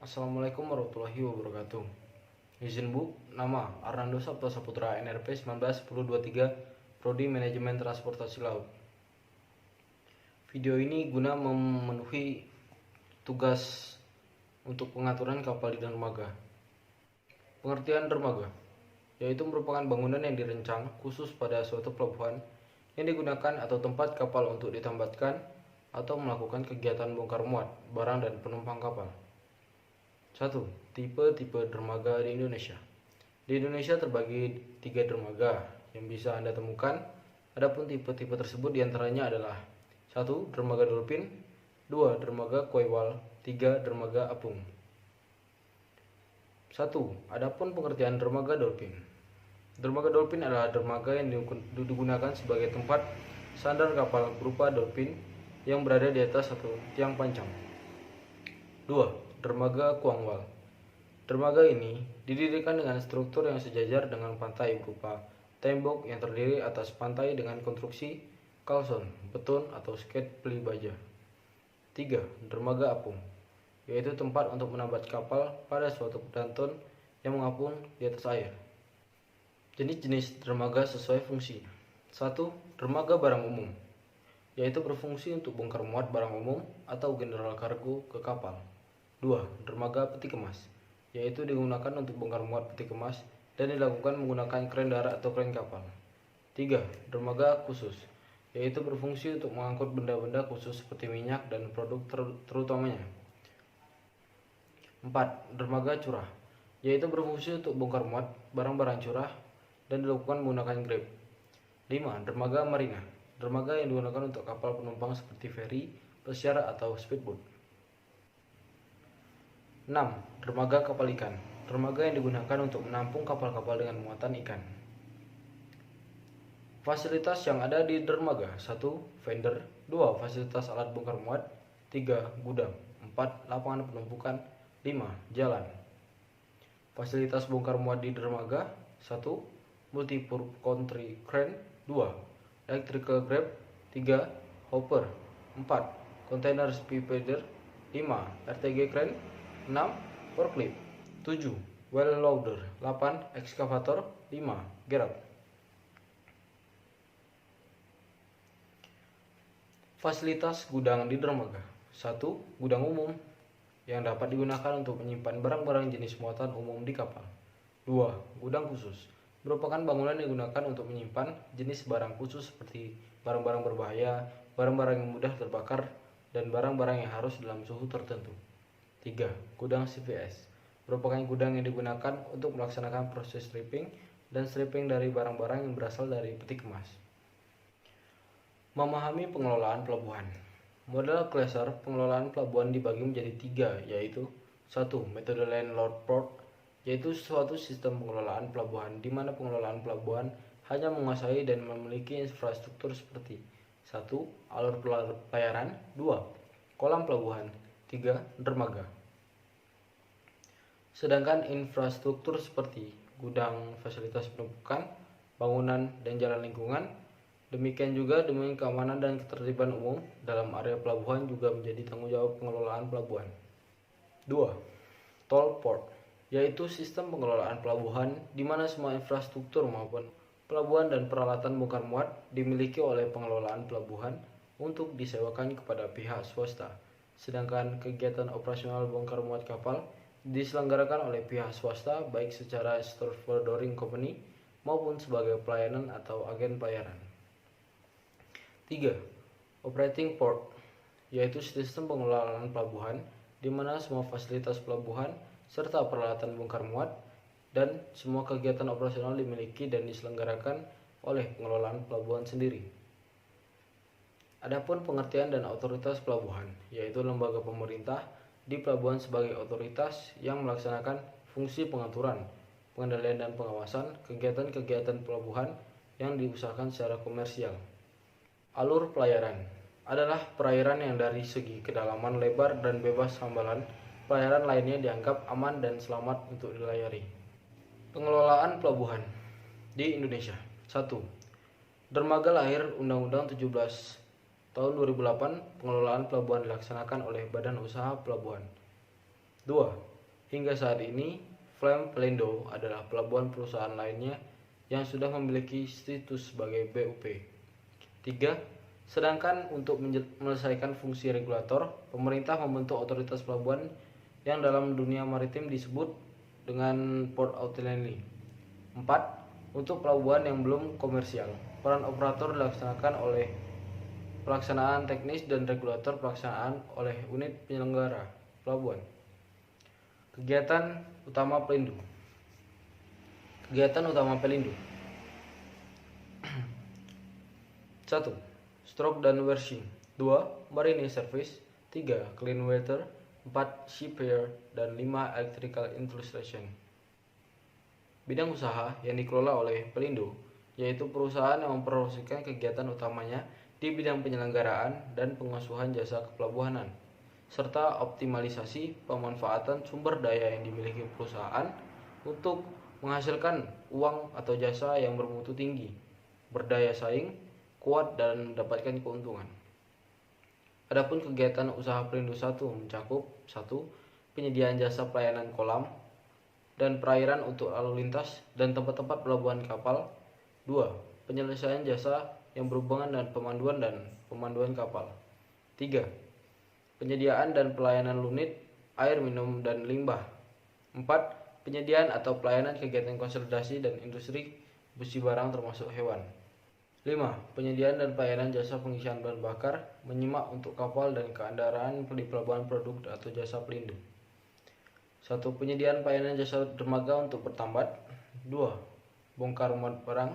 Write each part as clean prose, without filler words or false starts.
Assalamualaikum warahmatullahi wabarakatuh. Izin Bu, nama Arnando Sabto Saputra, NRP 191023, Prodi Manajemen Transportasi Laut. Video ini guna memenuhi tugas untuk pengaturan kapal di dermaga. Pengertian dermaga, yaitu merupakan bangunan yang dirancang khusus pada suatu pelabuhan yang digunakan atau tempat kapal untuk ditambatkan atau melakukan kegiatan bongkar muat, barang dan penumpang kapal. 1. Tipe-tipe dermaga di Indonesia. Di Indonesia terbagi 3 dermaga yang bisa Anda temukan. Adapun tipe-tipe tersebut diantaranya adalah 1. Dermaga Dolphin, 2. Dermaga Koiwal, 3. Dermaga Apung. 1. Adapun pengertian dermaga Dolphin. Dermaga Dolphin adalah dermaga yang digunakan sebagai tempat sandar kapal berupa dolphin yang berada di atas satu tiang pancang. 2. Dermaga Kuangwal. Dermaga ini didirikan dengan struktur yang sejajar dengan pantai berupa tembok yang terdiri atas pantai dengan konstruksi kalson, beton atau sket peli baja. 3. Dermaga Apung, yaitu tempat untuk menambat kapal pada suatu danton yang mengapung di atas air. Jenis-jenis dermaga sesuai fungsi. 1. Dermaga barang umum, yaitu berfungsi untuk bongkar muat barang umum atau general kargo ke kapal. 2. Dermaga peti kemas, yaitu digunakan untuk bongkar muat peti kemas dan dilakukan menggunakan kren darat atau kren kapal. 3. Dermaga khusus, yaitu berfungsi untuk mengangkut benda-benda khusus seperti minyak dan produk terutamanya. 4. Dermaga curah, yaitu berfungsi untuk bongkar muat barang-barang curah dan dilakukan menggunakan grab. 5. Dermaga marina, dermaga yang digunakan untuk kapal penumpang seperti feri, pesiar atau speedboat. 6. Dermaga kapal ikan, dermaga yang digunakan untuk menampung kapal-kapal dengan muatan ikan. Fasilitas yang ada di dermaga: 1. Vendor, 2. Fasilitas alat bongkar muat, 3. Gudang, 4. Lapangan penumpukan, 5. Jalan. Fasilitas bongkar muat di dermaga: 1. Multi-purpose country crane, 2. Electrical grab, 3. Hopper, 4. Container speeder, 5. RTG crane, 6. Forklift, 7. Well loader, 8. Excavator, 5. Gear. Fasilitas gudang di dermaga: 1. Gudang umum yang dapat digunakan untuk menyimpan barang-barang jenis muatan umum di kapal. 2. Gudang khusus merupakan bangunan yang digunakan untuk menyimpan jenis barang khusus seperti barang-barang berbahaya, barang-barang yang mudah terbakar, dan barang-barang yang harus dalam suhu tertentu. 3. Gudang CVS merupakan gudang yang digunakan untuk melaksanakan proses stripping dan stripping dari barang-barang yang berasal dari peti kemas. Memahami pengelolaan pelabuhan. Model Klasser pengelolaan pelabuhan dibagi menjadi 3, yaitu 1. Metode landlord port, yaitu suatu sistem pengelolaan pelabuhan di mana pengelolaan pelabuhan hanya menguasai dan memiliki infrastruktur seperti 1. Alur pelayaran, 2. Kolam pelabuhan, 3. Dermaga. Sedangkan infrastruktur seperti gudang, fasilitas penumpukan, bangunan, dan jalan lingkungan, demikian juga demi keamanan dan ketertiban umum dalam area pelabuhan juga menjadi tanggung jawab pengelolaan pelabuhan. 2. Toll port, yaitu sistem pengelolaan pelabuhan di mana semua infrastruktur maupun pelabuhan dan peralatan bongkar muat dimiliki oleh pengelolaan pelabuhan untuk disewakan kepada pihak swasta. Sedangkan kegiatan operasional bongkar muat kapal diselenggarakan oleh pihak swasta baik secara stevedoring company maupun sebagai pelayanan atau agen pelayaran. 3. Operating port, yaitu sistem pengelolaan pelabuhan di mana semua fasilitas pelabuhan serta peralatan bongkar muat dan semua kegiatan operasional dimiliki dan diselenggarakan oleh pengelolaan pelabuhan sendiri. Adapun pengertian dan otoritas pelabuhan, yaitu lembaga pemerintah di pelabuhan sebagai otoritas yang melaksanakan fungsi pengaturan, pengendalian dan pengawasan kegiatan-kegiatan pelabuhan yang diusahakan secara komersial. Alur pelayaran adalah perairan yang dari segi kedalaman, lebar, dan bebas hambalan pelayaran lainnya dianggap aman dan selamat untuk dilayari. Pengelolaan pelabuhan di Indonesia. 1. Dermaga lahir Undang-Undang 17 Tahun 2008, pengelolaan pelabuhan dilaksanakan oleh Badan Usaha Pelabuhan. 2. Hingga saat ini, Flame Pelindo adalah pelabuhan perusahaan lainnya yang sudah memiliki status sebagai BUP. 3. Sedangkan untuk menyelesaikan fungsi regulator, pemerintah membentuk otoritas pelabuhan yang dalam dunia maritim disebut dengan Port Authority. 4. Untuk pelabuhan yang belum komersial, peran operator dilaksanakan oleh pelaksanaan teknis dan regulator pelaksanaan oleh unit penyelenggara pelabuhan. Kegiatan utama Pelindo. Kegiatan utama Pelindo. 1. Stroke dan Washing. 2. Marine Service. 3. Clean Water. 4. Shipyard. Dan 5. Electrical Installation. Bidang usaha yang dikelola oleh Pelindo yaitu perusahaan yang mempromosikan kegiatan utamanya di bidang penyelenggaraan dan pengasuhan jasa kepelabuhanan, serta optimalisasi pemanfaatan sumber daya yang dimiliki perusahaan untuk menghasilkan uang atau jasa yang bermutu tinggi, berdaya saing, kuat, dan mendapatkan keuntungan. Adapun kegiatan usaha Pelindo 1 mencakup 1. Penyediaan jasa pelayanan kolam dan perairan untuk lalu lintas dan tempat-tempat pelabuhan kapal. 2. Penyelesaian jasa yang berhubungan dengan pemanduan kapal. 3. Penyediaan dan pelayanan unit air minum dan limbah. 4. Penyediaan atau pelayanan kegiatan konsolidasi dan industri besi barang termasuk hewan. 5. Penyediaan dan pelayanan jasa pengisian bahan bakar menyimak untuk kapal dan kendaraan di pelabuhan produk atau jasa Pelindo. 1. Penyediaan pelayanan jasa dermaga untuk bertambat. 2. Bongkar muat barang.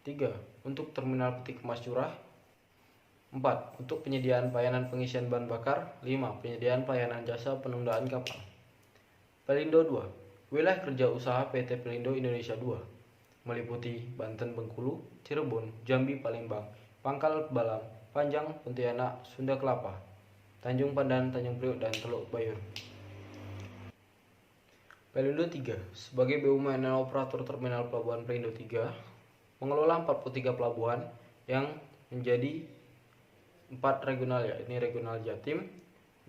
3. Untuk terminal peti kemas curah. 4. Untuk penyediaan pelayanan pengisian bahan bakar. 5. Penyediaan pelayanan jasa penundaan kapal. Pelindo 2. Wilayah kerja usaha PT Pelindo Indonesia 2 meliputi Banten, Bengkulu, Cirebon, Jambi, Palembang, Pangkal Balam, Panjang, Pontianak, Sunda Kelapa, Tanjung Pandan, Tanjung Priok, dan Teluk Bayur. Pelindo 3 sebagai BUMN operator terminal pelabuhan Pelindo 3 mengelola 43 pelabuhan yang menjadi 4 regional, yakni Regional Jatim,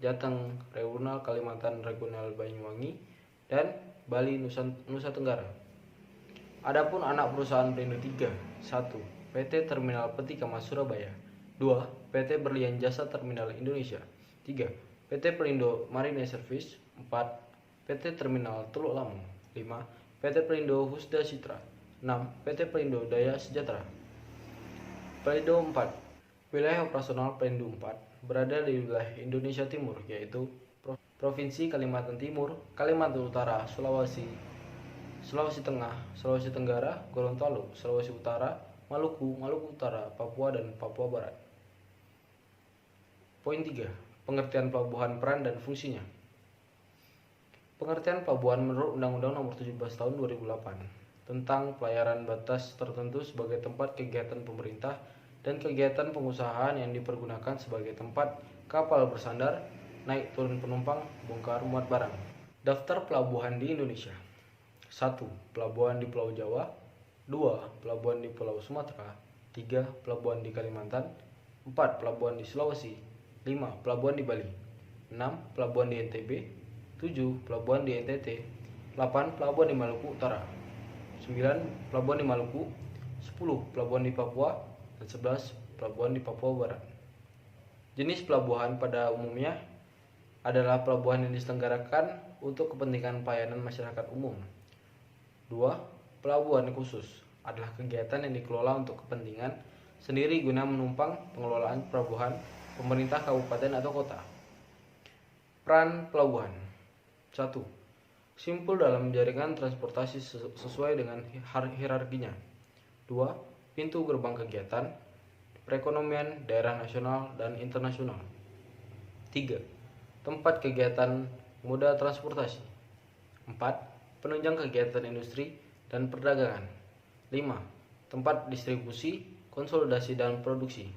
Jateng Regional, Kalimantan Regional Banyuwangi, dan Bali Nusa Tenggara. Adapun anak perusahaan Pelindo 3, 1. PT Terminal Peti Kemas Surabaya. 2. PT Berlian Jasa Terminal Indonesia. 3. PT Pelindo Marine Service. 4. PT Terminal Teluk Lamong. 5. PT Pelindo Husda Citra. 6. PT Pelindo Daya Sejahtera. Pelindo 4. Wilayah operasional Pelindo 4 berada di wilayah Indonesia Timur, yaitu Provinsi Kalimantan Timur, Kalimantan Utara, Sulawesi Tengah, Sulawesi Tenggara, Gorontalo, Sulawesi Utara, Maluku Utara, Papua, dan Papua Barat. Poin 3. Pengertian pelabuhan, peran dan fungsinya. Pengertian pelabuhan menurut Undang-Undang Nomor 17 Tahun 2008 tentang pelayaran batas tertentu sebagai tempat kegiatan pemerintah dan kegiatan pengusahaan yang dipergunakan sebagai tempat kapal bersandar, naik turun penumpang, bongkar muat barang. Daftar pelabuhan di Indonesia. 1. Pelabuhan di Pulau Jawa. 2. Pelabuhan di Pulau Sumatera. 3. Pelabuhan di Kalimantan. 4. Pelabuhan di Sulawesi. 5. Pelabuhan di Bali. 6. Pelabuhan di NTB. 7. Pelabuhan di NTT. 8. Pelabuhan di Maluku Utara. 9. Pelabuhan di Maluku. 10. Pelabuhan di Papua. Dan 11. Pelabuhan di Papua Barat. Jenis pelabuhan pada umumnya adalah pelabuhan yang diselenggarakan untuk kepentingan pelayanan masyarakat umum. 2. Pelabuhan khusus adalah kegiatan yang dikelola untuk kepentingan sendiri guna menumpang pengelolaan pelabuhan pemerintah kabupaten atau kota. Peran pelabuhan. 1. Simpul dalam jaringan transportasi sesuai dengan hierarkinya. 2. Pintu gerbang kegiatan perekonomian daerah nasional dan internasional. 3. Tempat kegiatan moda transportasi. 4. Penunjang kegiatan industri dan perdagangan. 5. Tempat distribusi, konsolidasi, dan produksi.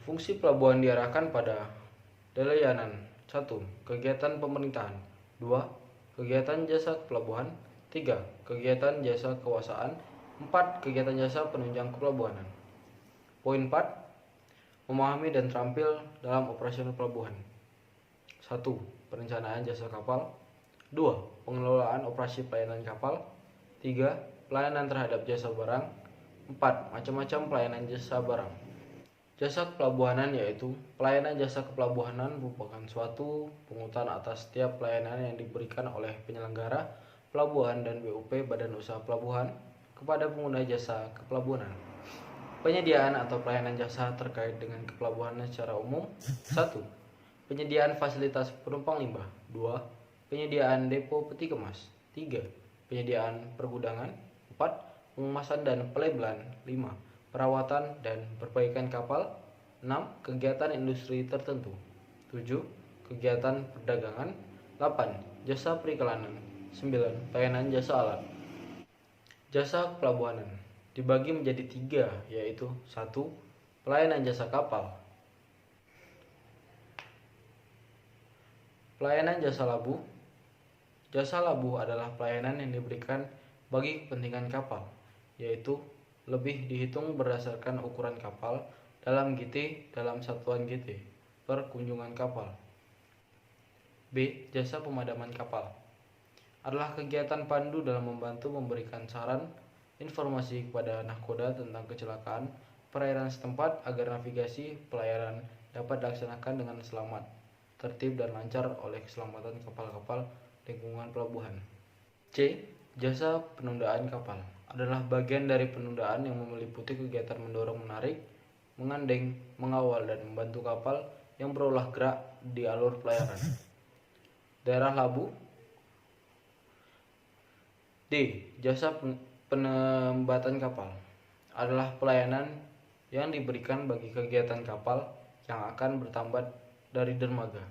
Fungsi pelabuhan diarahkan pada layanan. 1. Kegiatan pemerintahan. 2. Kegiatan jasa pelabuhan. 3. Kegiatan jasa kekuasaan. 4. Kegiatan jasa penunjang kepelabuhanan. Poin 4. Memahami dan terampil dalam operasional pelabuhan. 1. Perencanaan jasa kapal. 2. Pengelolaan operasi pelayanan kapal. 3. Pelayanan terhadap jasa barang. 4. Macam-macam pelayanan jasa barang. Jasa kepelabuhanan yaitu pelayanan jasa kepelabuhanan merupakan suatu pungutan atas setiap pelayanan yang diberikan oleh penyelenggara pelabuhan dan BUP Badan Usaha Pelabuhan kepada pengguna jasa kepelabuhanan. Penyediaan atau pelayanan jasa terkait dengan kepelabuhanan secara umum. 1. Penyediaan fasilitas penumpang limbah. 2. Penyediaan depo peti kemas. 3. Penyediaan pergudangan. 4. Pengemasan dan pelabelan. 5. Perawatan dan perbaikan kapal. 6. Kegiatan industri tertentu. 7. Kegiatan perdagangan. 8. Jasa periklanan. 9. Pelayanan jasa alat. Jasa kepelabuhanan dibagi menjadi 3, yaitu 1. Pelayanan jasa kapal. Pelayanan jasa labuh. Jasa labuh adalah pelayanan yang diberikan bagi kepentingan kapal, yaitu lebih dihitung berdasarkan ukuran kapal dalam GT dalam satuan GT per kunjungan kapal. B. Jasa pemadaman kapal adalah kegiatan pandu dalam membantu memberikan saran informasi kepada nahkoda tentang kecelakaan perairan setempat agar navigasi pelayaran dapat dilaksanakan dengan selamat, tertib dan lancar oleh keselamatan kapal-kapal lingkungan pelabuhan. C. Jasa penundaan kapal adalah bagian dari penundaan yang meliputi kegiatan mendorong, menarik, mengandeng, mengawal dan membantu kapal yang berulah gerak di alur pelayaran. Daerah labuh. D. Jasa penembatan kapal adalah pelayanan yang diberikan bagi kegiatan kapal yang akan bertambat dari dermaga.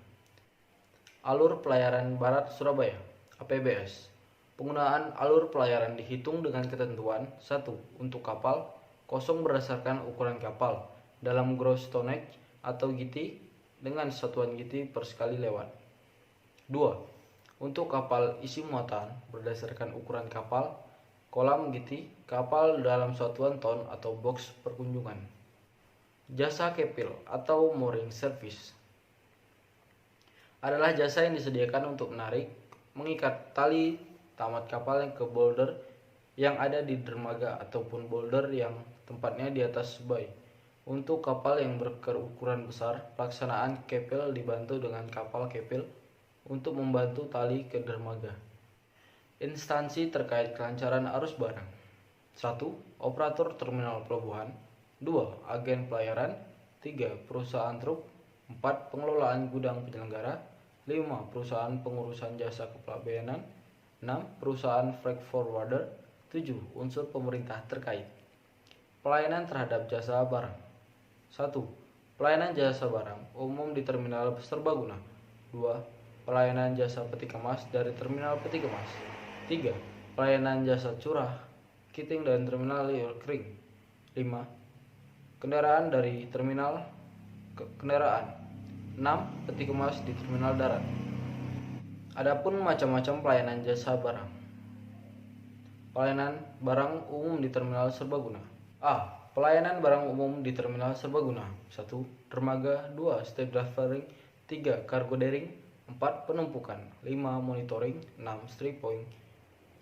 Alur pelayaran Barat Surabaya (APBS). Penggunaan alur pelayaran dihitung dengan ketentuan 1. Untuk kapal kosong berdasarkan ukuran kapal dalam gross tonnage atau GT dengan satuan GT per sekali lewat. 2. Untuk kapal isi muatan berdasarkan ukuran kapal kolam GT kapal dalam satuan ton atau box perkunjungan. Jasa kepil atau mooring service adalah jasa yang disediakan untuk menarik, mengikat tali tamat kapal yang ke boulder yang ada di dermaga ataupun boulder yang tempatnya di atas bay. Untuk kapal yang berukuran besar, pelaksanaan kepil dibantu dengan kapal kepil untuk membantu tali ke dermaga. Instansi terkait kelancaran arus barang. 1. Operator terminal pelabuhan. 2. Agen pelayaran. 3. Perusahaan truk. 4. Pengelolaan gudang penyelenggara. 5. Perusahaan pengurusan jasa kepelabuhanan. 6. Perusahaan freight forwarder. 7. Unsur pemerintah terkait. Pelayanan terhadap jasa barang. 1. Pelayanan jasa barang umum di terminal serbaguna. 2. Pelayanan jasa peti kemas dari terminal peti kemas. 3. Pelayanan jasa curah, kitting dan terminal kering. 5. Kendaraan dari terminal kendaraan. 6. Peti kemas di terminal darat. Adapun macam-macam pelayanan jasa barang. Pelayanan barang umum di terminal serbaguna. A. Pelayanan barang umum di terminal serbaguna. 1. Dermaga. 2. State delivering. 3. Cargo daring. 4. Penumpukan. 5. Monitoring. 6. Strip point.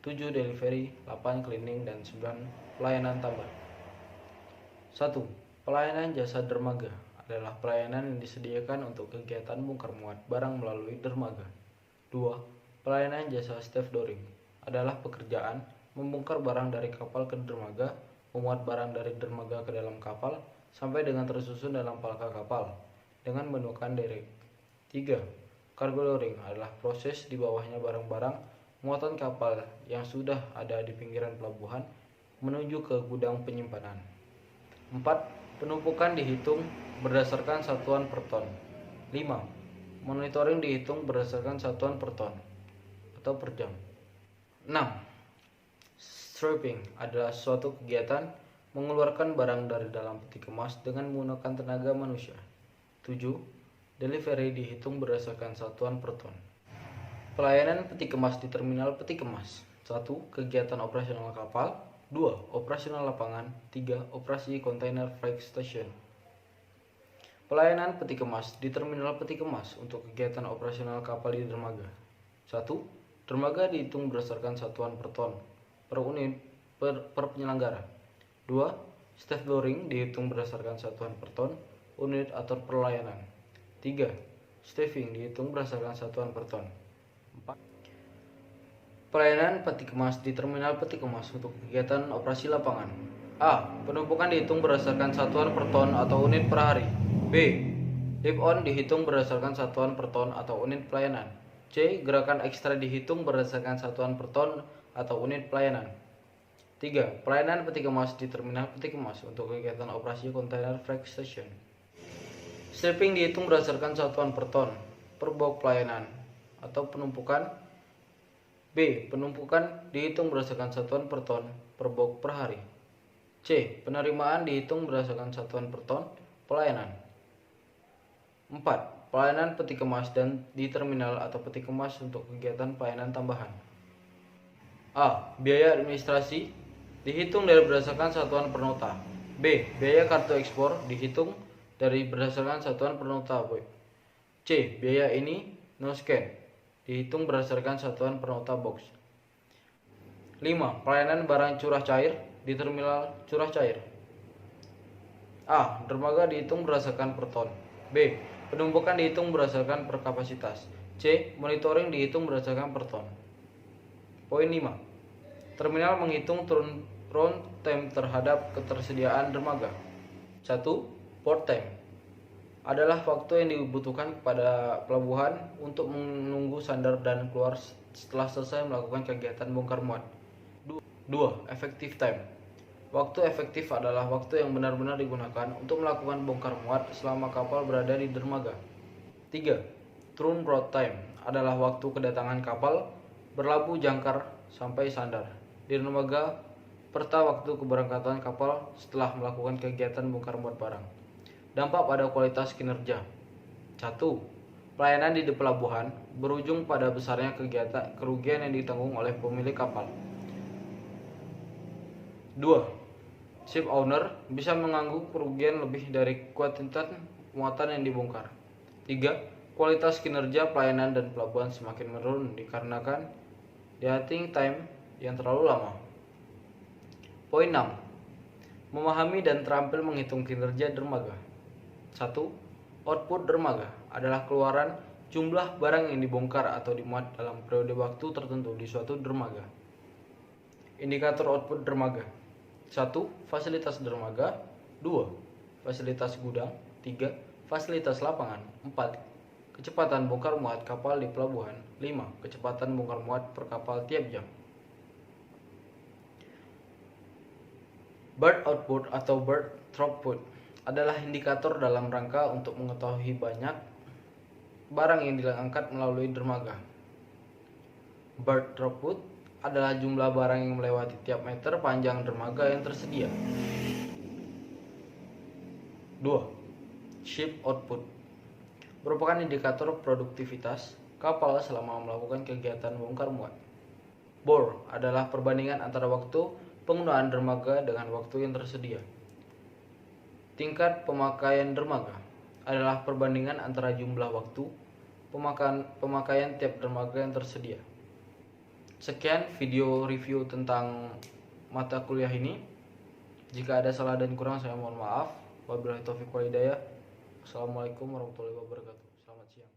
7. Delivery. 8. Cleaning dan 9. Pelayanan tambah. 1. Pelayanan jasa dermaga adalah pelayanan yang disediakan untuk kegiatan bongkar muat barang melalui dermaga. 2. Pelayanan jasa stevedoring adalah pekerjaan membongkar barang dari kapal ke dermaga, memuat barang dari dermaga ke dalam kapal sampai dengan tersusun dalam palka kapal dengan menggunakan derek. 3. Cargo loading adalah proses di bawahnya barang-barang muatan kapal yang sudah ada di pinggiran pelabuhan menuju ke gudang penyimpanan. 4. Penumpukan dihitung berdasarkan satuan per ton. 5. Monitoring dihitung berdasarkan satuan per ton atau per jam. 6. Stripping adalah suatu kegiatan mengeluarkan barang dari dalam peti kemas dengan menggunakan tenaga manusia. 7. Delivery dihitung berdasarkan satuan per ton. Pelayanan peti kemas di terminal peti kemas. 1. Kegiatan operasional kapal. 2. Operasional lapangan. 3. Operasi container freight station. Pelayanan peti kemas di terminal peti kemas untuk kegiatan operasional kapal di dermaga. 1. Dermaga dihitung berdasarkan satuan per ton per unit per penyelenggara. 2. Stevedoring dihitung berdasarkan satuan per ton, unit atau pelayanan. 3. Staffing dihitung berdasarkan satuan per ton. 4. Pelayanan peti kemas di terminal peti kemas untuk kegiatan operasi lapangan. A. Penumpukan dihitung berdasarkan satuan per ton atau unit per hari. B. Lift-on dihitung berdasarkan satuan per ton atau unit pelayanan. C. Gerakan ekstra dihitung berdasarkan satuan per ton atau unit pelayanan. 3. Pelayanan peti kemas di terminal peti kemas untuk kegiatan operasi kontainer freight station. Stripping dihitung berdasarkan satuan per ton per box pelayanan atau penumpukan. B. Penumpukan dihitung berdasarkan satuan per ton per box per hari. C. Penerimaan dihitung berdasarkan satuan per ton pelayanan. 4. Pelayanan peti kemas dan di terminal atau peti kemas untuk kegiatan pelayanan tambahan. A. Biaya administrasi dihitung dari berdasarkan satuan per nota. B. Biaya kartu ekspor dihitung dari berdasarkan satuan per nota. C. Biaya ini no scan dihitung berdasarkan satuan per nota box. 5. Pelayanan barang curah cair di terminal curah cair. A. Dermaga dihitung berdasarkan per ton. B. Penumpukan dihitung berdasarkan per kapasitas. C. Monitoring dihitung berdasarkan per ton. Poin 5. Terminal menghitung turnaround time terhadap ketersediaan dermaga. 1. Port time adalah waktu yang dibutuhkan kepada pelabuhan untuk menunggu sandar dan keluar setelah selesai melakukan kegiatan bongkar muat. 2. Effective time. Waktu efektif adalah waktu yang benar-benar digunakan untuk melakukan bongkar muat selama kapal berada di dermaga. 3. Turnaround time adalah waktu kedatangan kapal berlabuh jangkar sampai sandar di dermaga serta waktu keberangkatan kapal setelah melakukan kegiatan bongkar muat barang. Dampak pada kualitas kinerja. 1. Pelayanan di pelabuhan berujung pada besarnya kerugian yang ditanggung oleh pemilik kapal. 2. Ship owner bisa menanggung kerugian lebih dari kuantitas muatan yang dibongkar. 3. Kualitas kinerja pelayanan dan pelabuhan semakin menurun dikarenakan waiting time yang terlalu lama. Poin 6. Memahami dan terampil menghitung kinerja dermaga. 1. Output dermaga adalah keluaran jumlah barang yang dibongkar atau dimuat dalam periode waktu tertentu di suatu dermaga. Indikator output dermaga. 1. Fasilitas dermaga. 2. Fasilitas gudang. 3. Fasilitas lapangan. 4. Kecepatan bongkar muat kapal di pelabuhan. 5. Kecepatan bongkar muat per kapal tiap jam. Berth output atau berth throughput adalah indikator dalam rangka untuk mengetahui banyak barang yang diangkat melalui dermaga. Berth throughput adalah jumlah barang yang melewati tiap meter panjang dermaga yang tersedia. 2. Ship output merupakan indikator produktivitas kapal selama melakukan kegiatan bongkar muat. Bore adalah perbandingan antara waktu penggunaan dermaga dengan waktu yang tersedia. Tingkat pemakaian dermaga adalah perbandingan antara jumlah waktu pemakaian tiap dermaga yang tersedia. Sekian video review tentang mata kuliah ini. Jika ada salah dan kurang saya mohon maaf. Wabillahi taufiq wal hidayah. Assalamualaikum warahmatullahi wabarakatuh. Selamat siang.